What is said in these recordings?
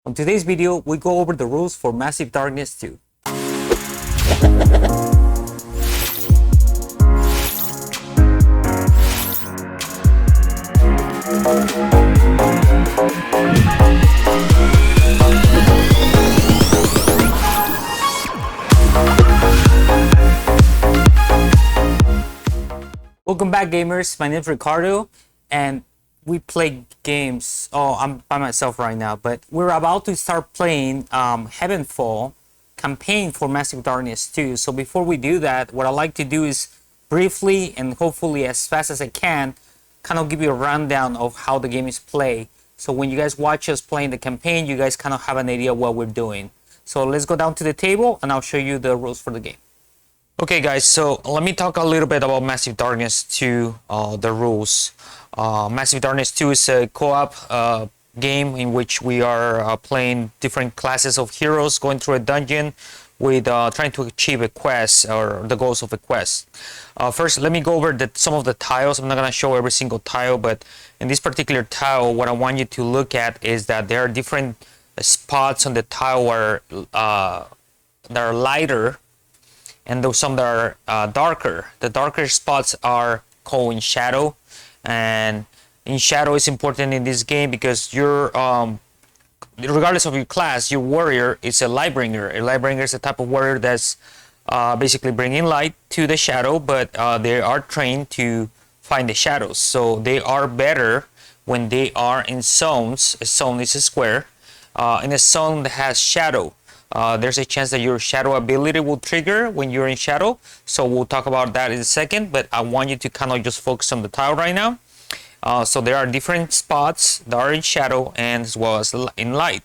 On today's video, we go over the rules for Massive Darkness 2. Welcome back, gamers. My name is Ricardo, and we play games. Oh, I'm by myself right now, but we're about to start playing HeavenFall Campaign for Massive Darkness 2. So before we do that, what I like to do is briefly and hopefully as fast as I can, kind of give you a rundown of how the game is played. So when you guys watch us playing the campaign, you guys kind of have an idea of what we're doing. So let's go down to the table and I'll show you the rules for the game. Okay guys, so let me talk a little bit about Massive Darkness 2, the rules. Massive Darkness 2 is a co-op game in which we are playing different classes of heroes, going through a dungeon with trying to achieve a quest or the goals of a quest. First, let me go over some of the tiles. I'm not going to show every single tile, but in this particular tile, what I want you to look at is that there are different spots on the tile where, that are lighter, and those some that are darker. The darker spots are called in shadow, and in shadow is important in this game because you're regardless of your class, your warrior is a lightbringer. A lightbringer is a type of warrior that's basically bringing light to the shadow, but they are trained to find the shadows. So they are better when they are in zones. A zone is a square. In a zone that has shadow, there's a chance that your shadow ability will trigger when you're in shadow. So we'll talk about that in a second, but I want you to kind of just focus on the tile right now. So there are different spots that are in shadow and as well as in light.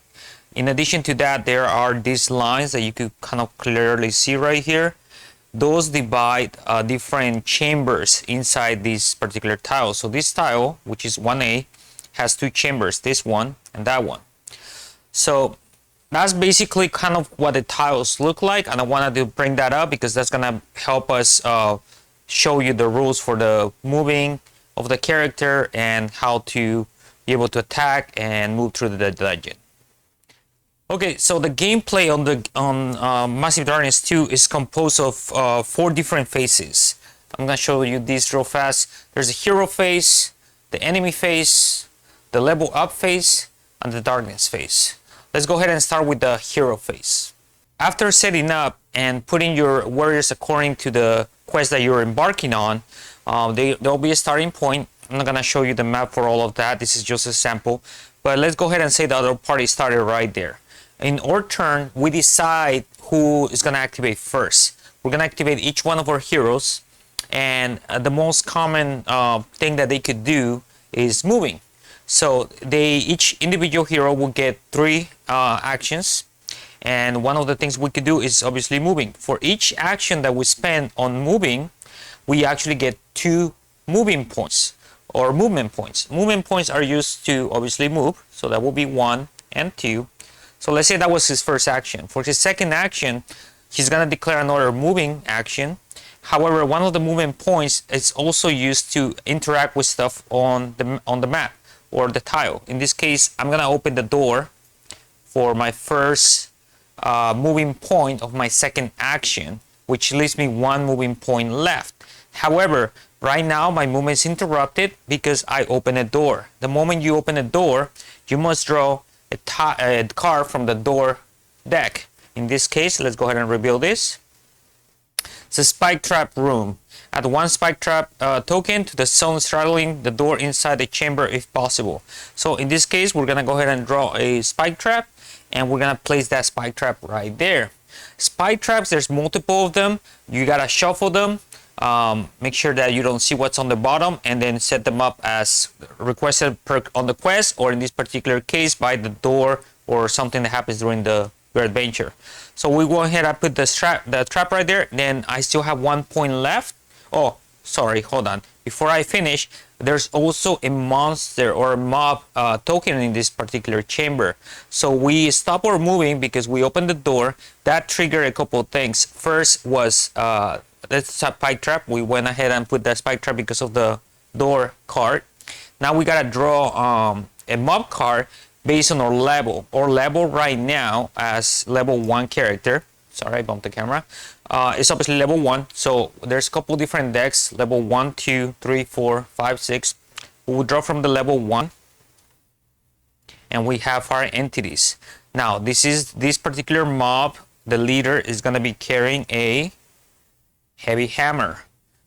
In addition to that, there are these lines that you could kind of clearly see right here. Those divide different chambers inside this particular tile. So this tile, which is 1A, has two chambers, this one and that one. So that's basically kind of what the tiles look like, and I wanted to bring that up because that's gonna help us show you the rules for the moving of the character and how to be able to attack and move through the dungeon. Okay, so the gameplay on Massive Darkness 2 is composed of 4 different phases. I'm gonna show you these real fast. There's a hero phase, the enemy phase, the level up phase, and the darkness phase. Let's go ahead and start with the hero phase. After setting up and putting your warriors according to the quest that you're embarking on, there'll be a starting point. I'm not gonna show you the map for all of that. This is just a sample, but let's go ahead and say the other party started right there. In our turn, we decide who is gonna activate first. We're gonna activate each one of our heroes, and the most common thing that they could do is moving. So each individual hero will get 3 actions, and one of the things we could do is obviously moving. For each action that we spend on moving, we actually get 2 moving points or movement points. Movement points are used to obviously move, so that will be 1 and 2. So let's say that was his first action. For his second action, he's gonna declare another moving action. However, one of the movement points is also used to interact with stuff on the map or the tile. In this case, I'm gonna open the door for my first moving point of my second action, which leaves me 1 moving point left. However, right now my movement is interrupted because I open a door. The moment you open a door, you must draw a card from the door deck. In this case, let's go ahead and reveal this. It's a spike trap room. Add 1 spike trap token to the zone straddling the door inside the chamber if possible. So in this case, we're gonna go ahead and draw a spike trap, and we're gonna place that spike trap right there. Spike traps, there's multiple of them. You gotta shuffle them. Make sure that you don't see what's on the bottom, and then set them up as requested on the quest, or in this particular case by the door or something that happens during your adventure. So we go ahead and put the trap right there. Then I still have 1 point left. Oh, sorry, hold on. Before I finish, there's also a monster or a mob token in this particular chamber. So we stop our moving because we opened the door. That triggered a couple of things. First was that's spike trap. We went ahead and put that spike trap because of the door card. Now we gotta draw a mob card based on our level. Our level right now as level 1 character, sorry I bumped the camera, it's obviously level 1. So there's a couple different decks, level 1, 2, 3, 4, 5, 6. We will draw from the level 1, and we have our entities. Now this particular mob, the leader is going to be carrying a heavy hammer.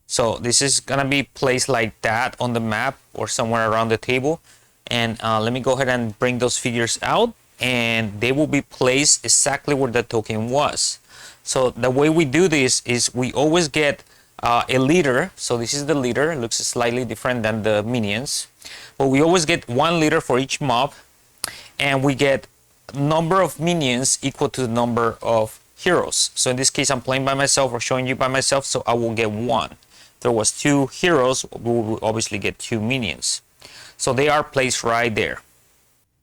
So this is going to be placed like that on the map or somewhere around the table. And let me go ahead and bring those figures out, and they will be placed exactly where the token was. So the way we do this is we always get a leader. So this is the leader. It looks slightly different than the minions, but we always get one leader for each mob, and we get number of minions equal to the number of heroes. So in this case, I'm playing by myself or showing you by myself, so I will get 1. If there was 2 heroes, we will obviously get 2 minions. So they are placed right there.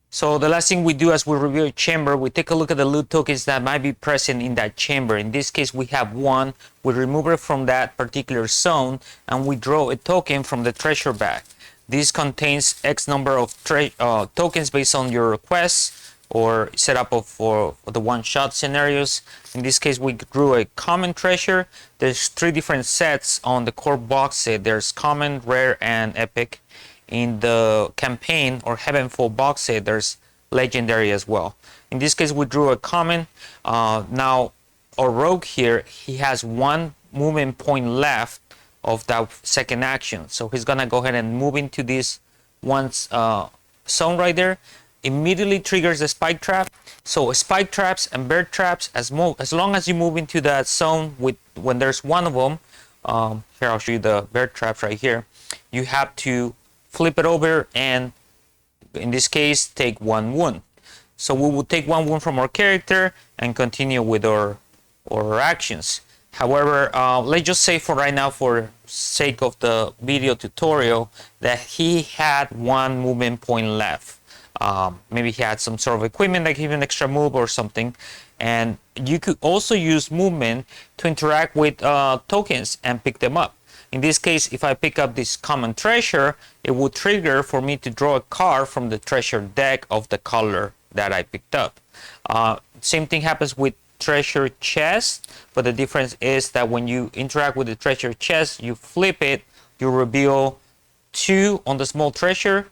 So the last thing we do as we review a chamber, we take a look at the loot tokens that might be present in that chamber. In this case, we have 1. We remove it from that particular zone, and we draw a token from the treasure bag. This contains X number of tokens based on your requests or setup for the one-shot scenarios. In this case, we drew a common treasure. There's 3 different sets on the core box set. There's common, rare, and epic. In the campaign or HeavenFall box set, there's legendary as well. In this case, we drew a common. Now, our rogue here, he has 1 movement point left of that second action. So he's gonna go ahead and move into this one zone right there. Immediately triggers the spike trap. So spike traps and bear traps, as long as you move into that zone when there's 1 of them, here I'll show you the bear traps right here, you have to flip it over and in this case take 1 wound. So we will take 1 wound from our character and continue with our actions. However, let's just say for right now, for sake of the video tutorial, that he had 1 movement point left. Maybe he had some sort of equipment that gave him an extra move or something. And you could also use movement to interact with tokens and pick them up. In this case, if I pick up this common treasure, it will trigger for me to draw a card from the treasure deck of the color that I picked up. Same thing happens with treasure chest, but the difference is that when you interact with the treasure chest, you flip it, you reveal 2 on the small treasure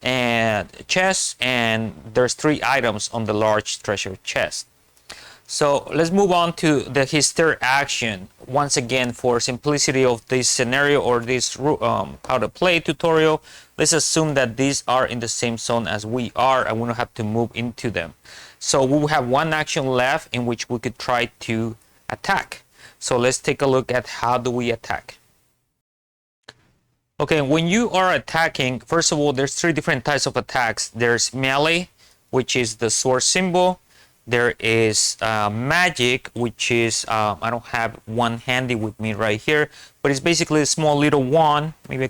and chest, and there's 3 items on the large treasure chest. So let's move on to his third action. Once again, for simplicity of this scenario or this how to play tutorial, let's assume that these are in the same zone as we are and we don't have to move into them. So we will have 1 action left in which we could try to attack. So let's take a look at how do we attack. Okay, when you are attacking, first of all, there's 3 different types of attacks. There's melee, which is the sword symbol. There is magic, which is, I don't have one handy with me right here, but it's basically a small little wand. Maybe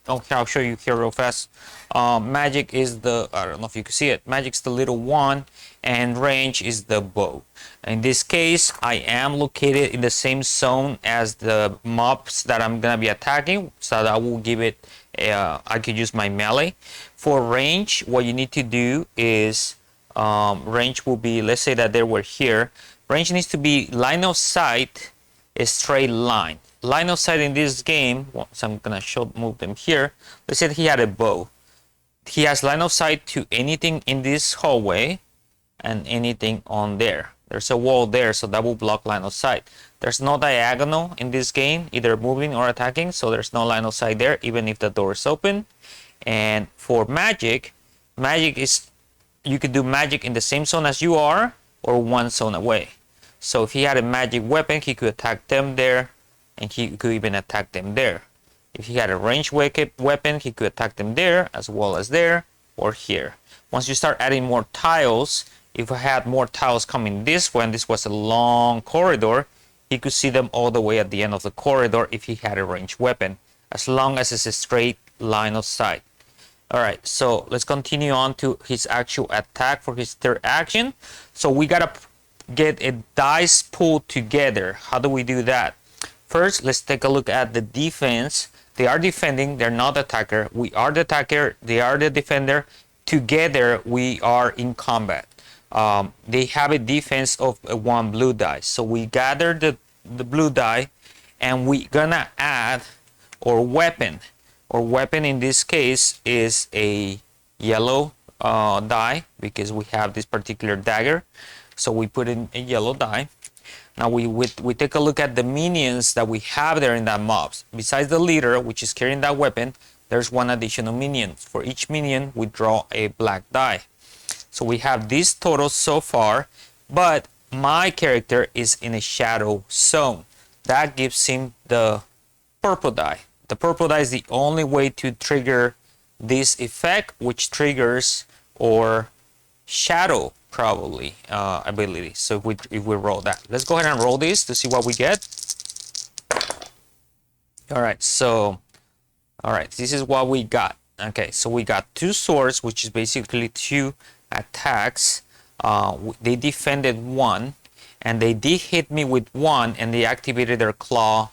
I'll show you here real fast. Magic is I don't know if you can see it. Magic's the little wand, and range is the bow. In this case, I am located in the same zone as the mobs that I'm gonna be attacking, so that I will give it, I could use my melee. For range, what you need to do is, range will be, let's say that they were here. Range needs to be line of sight, a straight line. Line of sight in this game, so I'm gonna move them here. Let's say that he had a bow. He has line of sight to anything in this hallway and anything on there. There's a wall there, so that will block line of sight. There's no diagonal in this game, either moving or attacking, so there's no line of sight there, even if the door is open. And for magic, magic is, you could do magic in the same zone as you are or 1 zone away. So if he had a magic weapon, he could attack them there, and he could even attack them there. If he had a ranged weapon, he could attack them there as well as there or here. Once you start adding more tiles, if I had more tiles coming this way, and this was a long corridor, he could see them all the way at the end of the corridor if he had a ranged weapon, as long as it's a straight line of sight. Alright, so let's continue on to his actual attack for his third action. So we gotta get a dice pool together. How do we do that? First, let's take a look at the defense. They are defending, they're not the attacker. We are the attacker, they are the defender. together we are in combat. They have a defense of one blue die. So we gather the blue die and we gonna add our weapon. Our weapon in this case is a yellow die because we have this particular dagger. So we put in a yellow die. Now we take a look at the minions that we have there in that mobs. Besides the leader, which is carrying that weapon, there's one additional minion. For each minion, we draw a black die. So we have this total so far, but my character is in a shadow zone. That gives him the purple die. The purple die is the only way to trigger this effect, which triggers our shadow probably ability. So if we roll that, let's go ahead and roll this to see what we get. All right, this is what we got. Okay, so we got 2 swords, which is basically 2 attacks. They defended 1, and they did hit me with 1, and they activated their claw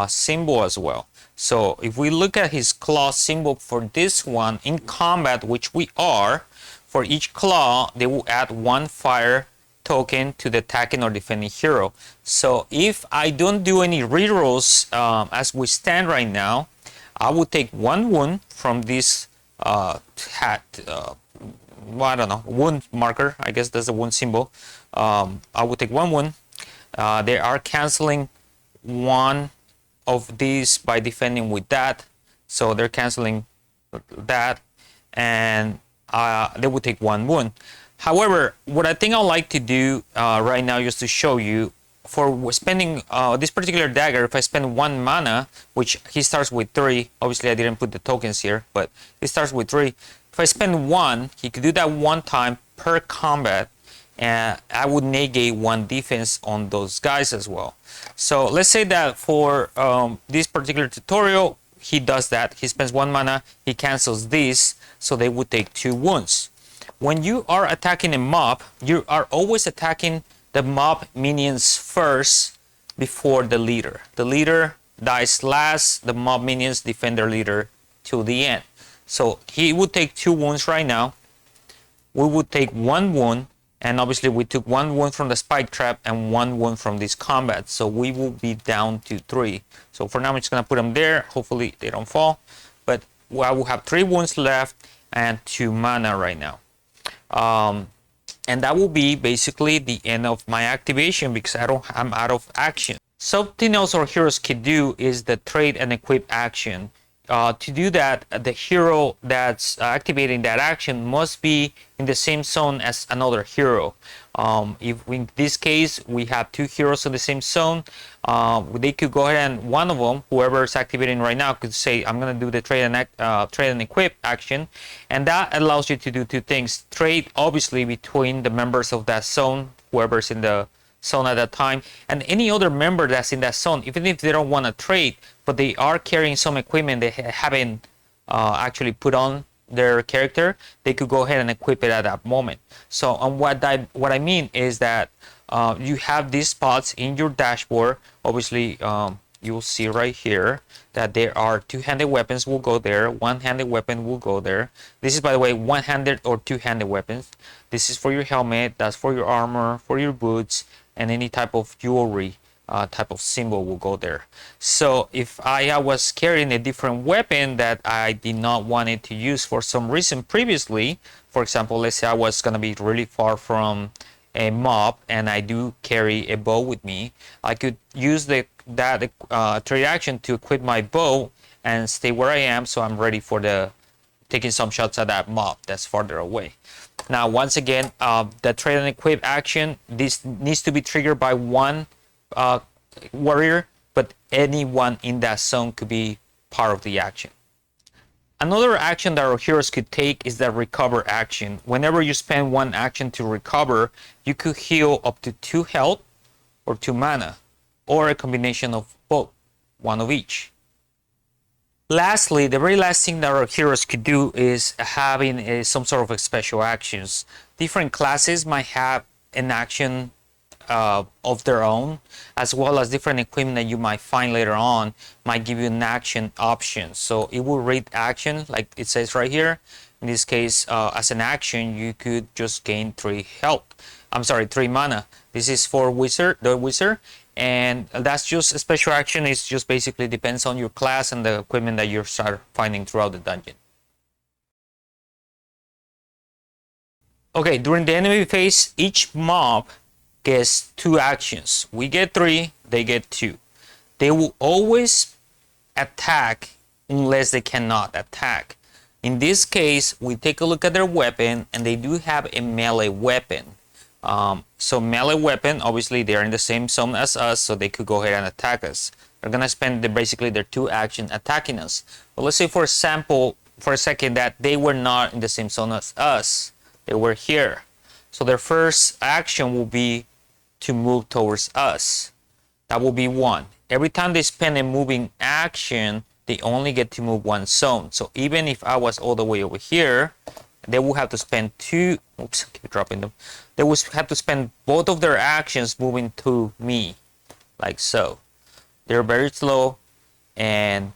symbol as well. So if we look at his claw symbol for this one in combat, which we are, for each claw they will add 1 fire token to the attacking or defending hero. So if I don't do any rerolls as we stand right now, I will take 1 wound from this hat. Well, I don't know, wound marker. I guess that's a wound symbol. I will take 1 wound. They are canceling 1 of these by defending with that, so they're canceling that, and they will take 1 wound. However, what I think I'd like to do right now, just to show you, for spending this particular dagger, if I spend 1 mana, which he starts with 3, obviously I didn't put the tokens here, but he starts with 3. If I spend 1, he could do that 1 time per combat, and I would negate 1 defense on those guys as well. So let's say that for this particular tutorial, he does that. He spends 1 mana, he cancels this, so they would take 2 wounds. When you are attacking a mob, you are always attacking the mob minions first before the leader. The leader dies last, the mob minions defend their leader till the end. So he would take 2 wounds right now. We would take 1 wound, and obviously we took 1 wound from the spike trap and 1 wound from this combat. So we will be down to 3. So for now I'm just gonna put them there. Hopefully they don't fall. But I will have 3 wounds left and 2 mana right now. And that will be basically the end of my activation because I'm out of action. Something else our heroes can do is the trade and equip action. To do that, the hero that's activating that action must be in the same zone as another hero. If in this case we have 2 heroes in the same zone, they could go ahead and one of them, whoever is activating right now, could say, I'm going to do the trade and equip action, and that allows you to do 2 things. Trade obviously between the members of that zone, whoever's in the zone at that time, and any other member that's in that zone, even if they don't want to trade, but they are carrying some equipment they haven't actually put on their character, they could go ahead and equip it at that moment. So what I mean is that you have these spots in your dashboard. Obviously you'll see right here that there are 2-handed weapons will go there, 1-handed weapon will go there. This is, by the way, 1-handed or 2-handed weapons. This is for your helmet, that's for your armor, for your boots, and any type of jewelry type of symbol will go there. So if I was carrying a different weapon that I did not want it to use for some reason previously, for example, let's say I was going to be really far from a mob and I do carry a bow with me, I could use that trade action to equip my bow and stay where I am, so I'm ready for taking some shots at that mob that's farther away. Now, once again, the trade and equip action, this needs to be triggered by 1 warrior, but anyone in that zone could be part of the action. Another action that our heroes could take is the recover action. Whenever you spend 1 action to recover, you could heal up to 2 health or 2 mana, or a combination of both, 1 of each. Lastly, the very last thing that our heroes could do is having some sort of special actions. Different classes might have an action of their own, as well as different equipment that you might find later on might give you an action option. So it will read action like it says right here. In this case, as an action, you could just gain 3 health. I'm sorry, 3 mana. This is for the wizard, and that's just a special action. It's just basically depends on your class and the equipment that you start finding throughout the dungeon. Okay, during the enemy phase, each mob gets 2 actions. We get 3, they get 2. They will always attack unless they cannot attack. In this case, we take a look at their weapon, and they do have a melee weapon. So melee weapon, obviously they're in the same zone as us, so they could go ahead and attack us. They're gonna spend basically their 2 actions attacking us. But let's say for example, for a second, that they were not in the same zone as us. They were here. So their first action will be to move towards us. That will be 1. Every time they spend a moving action, they only get to move 1 zone. So even if I was all the way over here, they will have to spend 2. Oops, keep dropping them. They will have to spend both of their actions moving to me, like so. They're very slow, and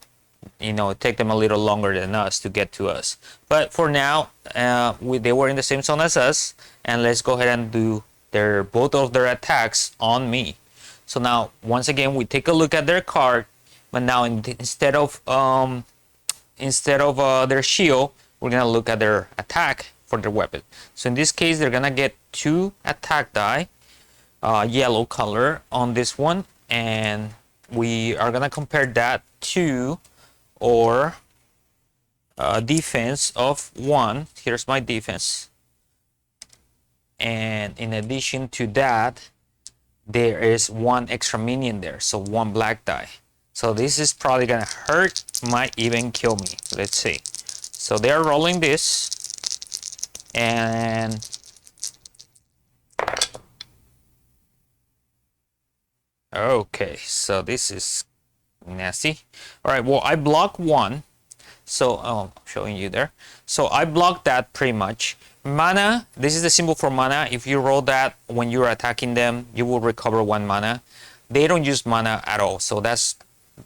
it take them a little longer than us to get to us. But for now, they were in the same zone as us, and let's go ahead and do both of their attacks on me. So now, once again, we take a look at their card, but now instead of their shield, we're gonna look at their attack for their weapon. So in this case, they're gonna get 2 attack die, yellow color on this one, and we are gonna compare that to or defense of 1. Here's my defense, and in addition to that, there is 1 extra minion there, so 1 black die. So this is probably gonna hurt, might even kill me. Let's see. So they are rolling this, and okay, so this is nasty. All right, well, I block 1. So I'm showing you there. So I blocked that pretty much. Mana, this is the symbol for mana. If you roll that when you're attacking them, you will recover 1 mana. They don't use mana at all, so that's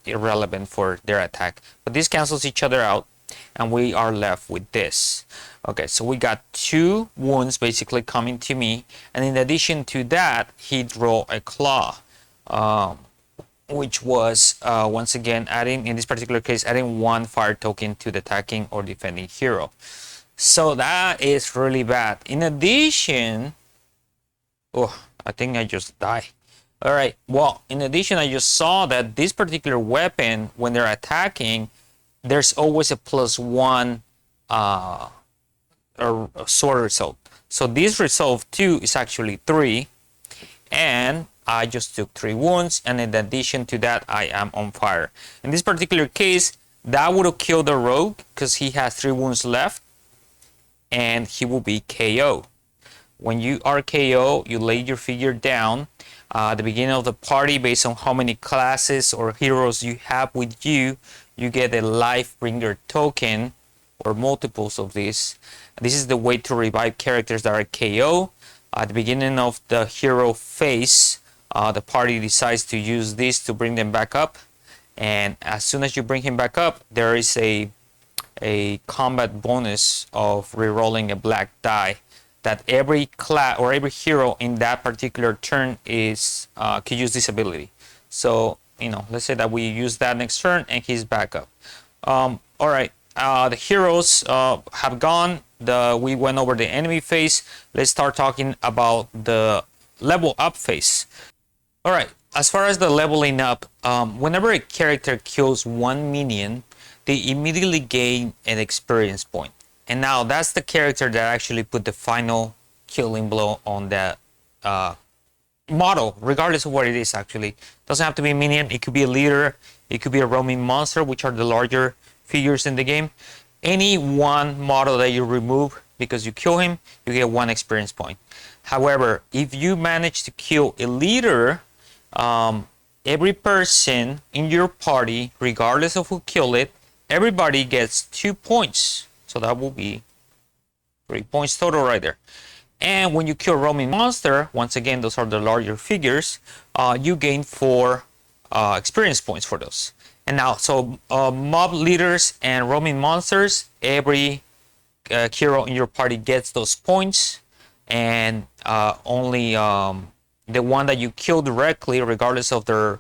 irrelevant for their attack. But this cancels each other out, and we are left with this. Okay, so we got 2 wounds basically coming to me, and in addition to that, he drew a claw, which was once again adding, in this particular case, adding 1 fire token to the attacking or defending hero. So that is really bad. In addition, oh, I think I just died. All right, well, in addition, I just saw that this particular weapon, when they're attacking, there's always a +1 sword result. So this result 2 is actually 3, and I just took 3 wounds, and in addition to that, I am on fire. In this particular case, that would have killed the rogue because he has 3 wounds left, and he will be KO. When you are KO, you lay your figure down at the beginning of the party. Based on how many classes or heroes you have with you, you get a life bringer token or multiples of this. This is the way to revive characters that are KO. At the beginning of the hero phase, the party decides to use this to bring them back up, and as soon as you bring him back up, there is a combat bonus of rerolling a black die that every class or every hero in that particular turn is could use this ability. So let's say that we use that next turn and he's back up. All right, the heroes have gone. We went over the enemy phase. Let's start talking about the level up phase. All right, as far as the leveling up, whenever a character kills 1 minion, they immediately gain an experience point. And now that's the character that actually put the final killing blow on that model, regardless of what it is. Actually, doesn't have to be a minion. It could be a leader. It could be a roaming monster, which are the larger figures in the game. Any one model that you remove because you kill him, you get 1 experience point. However, if you manage to kill a leader, every person in your party, regardless of who killed it, everybody gets 2 points. So that will be 3 points total right there. And when you kill a roaming monster, once again, those are the larger figures, you gain 4 experience points for those. And now, so mob leaders and roaming monsters, every hero in your party gets those points, and only the one that you kill directly, regardless of their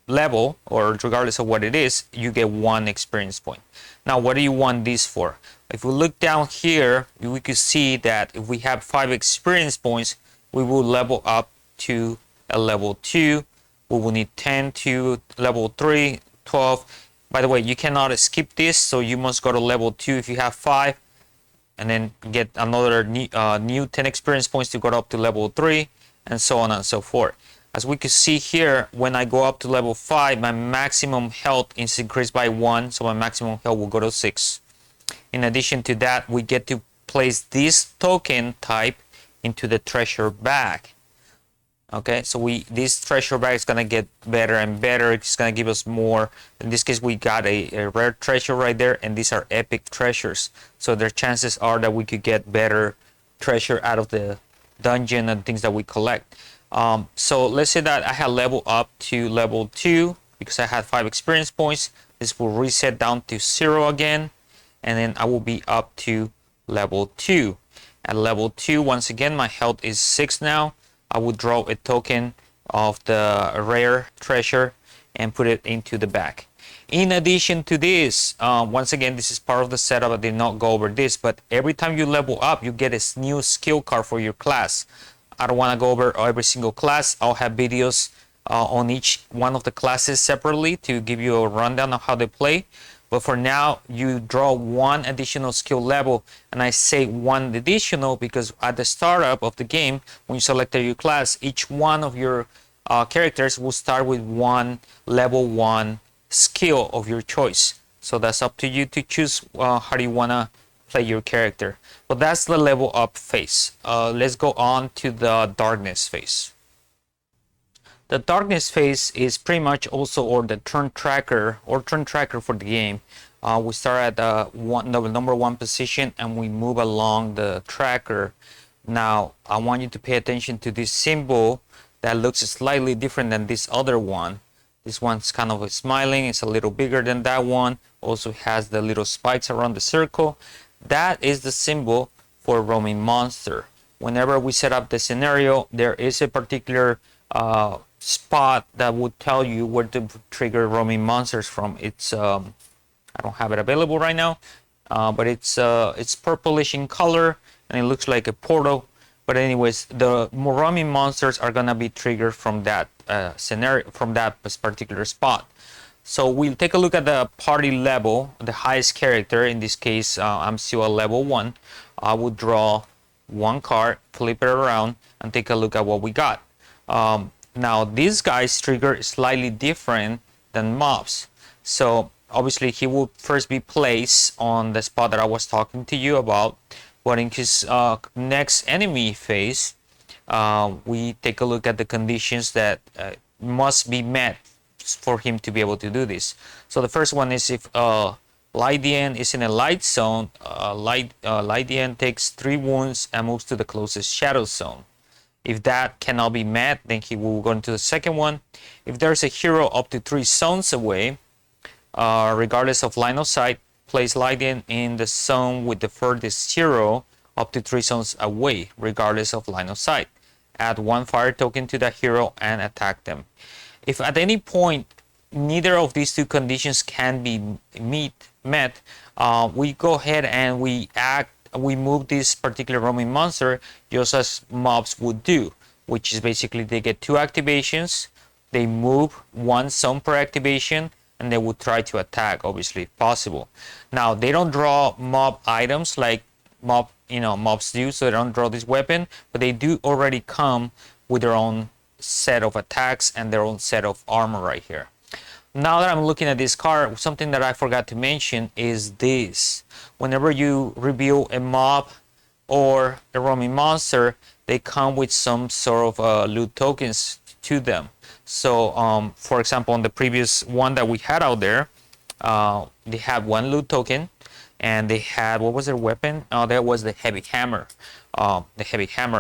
level or regardless of what it is, you get 1 experience point. Now, what do you want this for? If we look down here, we could see that if we have 5 experience points, we will level up to a level 2. We will need 10 to level 3, 12. By the way, you cannot skip this, so you must go to level 2 if you have 5, and then get another new 10 experience points to go up to level 3, and so on and so forth. As we can see here, when I go up to level 5, my maximum health is increased by 1, so my maximum health will go to 6. In addition to that, we get to place this token type into the treasure bag. Okay, so this treasure bag is gonna get better and better. It's gonna give us more. In this case, we got a rare treasure right there, and these are epic treasures. So the chances are that we could get better treasure out of the dungeon and things that we collect. So let's say that I had leveled up to level 2 because I had 5 experience points. This will reset down to 0 again, and then I will be up to level 2. At level 2, once again, my health is 6 now. I would draw a token of the rare treasure and put it into the bag. In addition to this, once again, this is part of the setup. I did not go over this, but every time you level up, you get a new skill card for your class. I don't want to go over every single class. I'll have videos on each one of the classes separately to give you a rundown of how they play. But for now, you draw 1 additional skill level, and I say 1 additional because at the startup of the game, when you select your class, each one of your characters will start with 1 level 1 skill of your choice. So that's up to you to choose how do you want to play your character. But that's the level up phase. Let's go on to the darkness phase. The darkness phase is pretty much also the turn tracker for the game. We start at the number 1 position and we move along the tracker. Now I want you to pay attention to this symbol that looks slightly different than this other one. This one's kind of smiling, it's a little bigger than that one. Also has the little spikes around the circle. That is the symbol for roaming monster. Whenever we set up the scenario, there is a particular spot that would tell you where to trigger roaming monsters from. It's I don't have it available right now, but it's purplish in color and it looks like a portal. But anyways, the roaming monsters are gonna be triggered from that scenario, from that particular spot. So we'll take a look at the party level, the highest character. In this case, I'm still at level 1. I would draw 1 card, flip it around, and take a look at what we got. Now these guys trigger slightly different than mobs. So obviously he will first be placed on the spot that I was talking to you about. But in his next enemy phase, we take a look at the conditions that must be met for him to be able to do this. So the first one is if Lydian is in a light zone, Lydian takes 3 wounds and moves to the closest shadow zone. If that cannot be met, then he will go into the second one. If there's a hero up to 3 zones away, regardless of line of sight, place Lydian in the zone with the furthest hero up to 3 zones away, regardless of line of sight. Add 1 fire token to that hero and attack them. If at any point neither of these 2 conditions can be met, we go ahead and we move this particular roaming monster just as mobs would do, which is basically they get 2 activations, they move 1 zone per activation, and they would try to attack, obviously, if possible. Now they don't draw mob items like mobs do, so they don't draw this weapon, but they do already come with their own set of attacks and their own set of armor right here. Now that I'm looking at this card, something that I forgot to mention is this. Whenever you reveal a mob or a roaming monster, they come with some sort of loot tokens to them. So for example, on the previous one that we had out there, they had 1 loot token and they had, what was their weapon? That was the heavy hammer.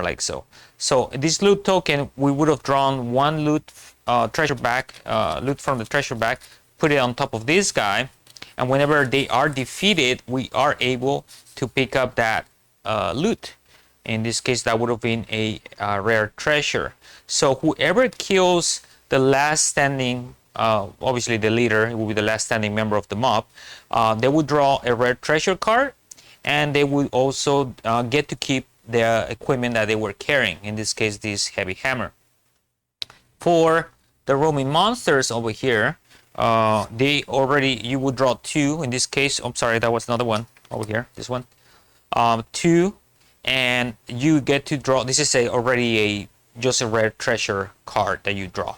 Like so. So this loot token, we would have drawn 1 loot treasure bag, loot from the treasure bag, put it on top of this guy, and whenever they are defeated, we are able to pick up that loot. In this case, that would have been a rare treasure. So whoever kills the last standing, obviously the leader will be the last standing member of the mob, they would draw a rare treasure card, and they would also get to keep the equipment that they were carrying. In this case, this heavy hammer. For the roaming monsters over here, you would draw 2. In this case, I'm sorry, that was another one over here. This one, 2, and you get to draw. This is already just a rare treasure card that you draw.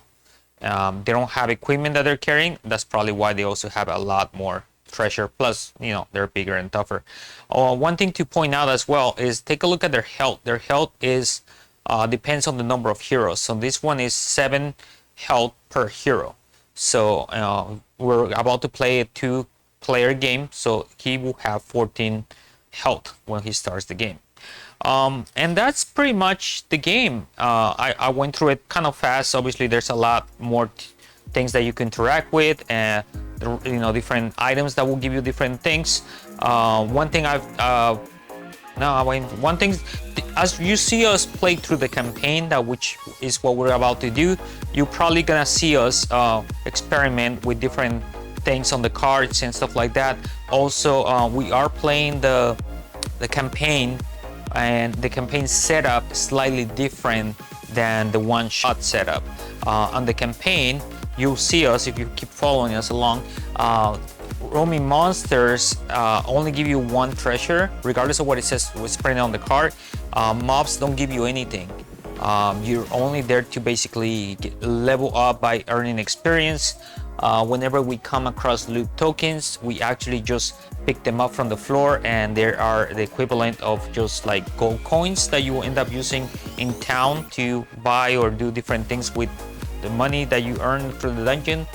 They don't have equipment that they're carrying. That's probably why they also have a lot more treasure. Plus, they're bigger and tougher. One thing to point out as well is take a look at their health. Their health is depends on the number of heroes. So this one is 7 health per hero. So we're about to play a 2-player game. So he will have 14 health when he starts the game. And that's pretty much the game. I went through it kind of fast. Obviously, there's a lot more things that you can interact with, and different items that will give you different things. One thing as you see us play through the campaign, which is what we're about to do, you're probably gonna see us experiment with different things on the cards and stuff like that. Also, we are playing the campaign, and the campaign setup is slightly different than the one-shot setup. On the campaign, you'll see us, if you keep following us along, roaming monsters only give you 1 treasure, regardless of what it says was printed on the card. Mobs don't give you anything. You're only there to basically level up by earning experience. Whenever we come across loot tokens, we actually just pick them up from the floor, and there are the equivalent of just like gold coins that you will end up using in town to buy or do different things with the money that you earn through the dungeon.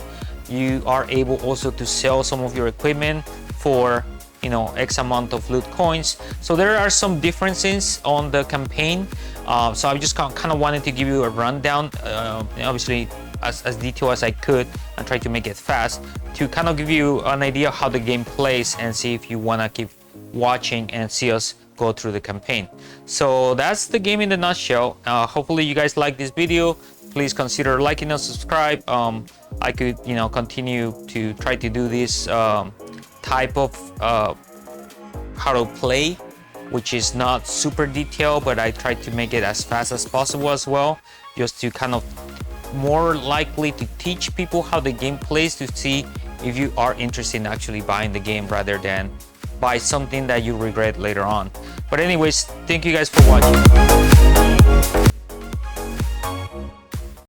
You are able also to sell some of your equipment for X amount of loot coins. So there are some differences on the campaign. So I just kind of wanted to give you a rundown, obviously as detailed as I could, and try to make it fast to kind of give you an idea how the game plays, and see if you want to keep watching and see us go through the campaign. So that's the game in a nutshell. Hopefully you guys like this video. Please consider liking and subscribe. I could continue to try to do this type of how to play, which is not super detailed, but I try to make it as fast as possible as well, just to kind of more likely to teach people how the game plays, to see if you are interested in actually buying the game rather than buy something that you regret later on. But anyways, thank you guys for watching.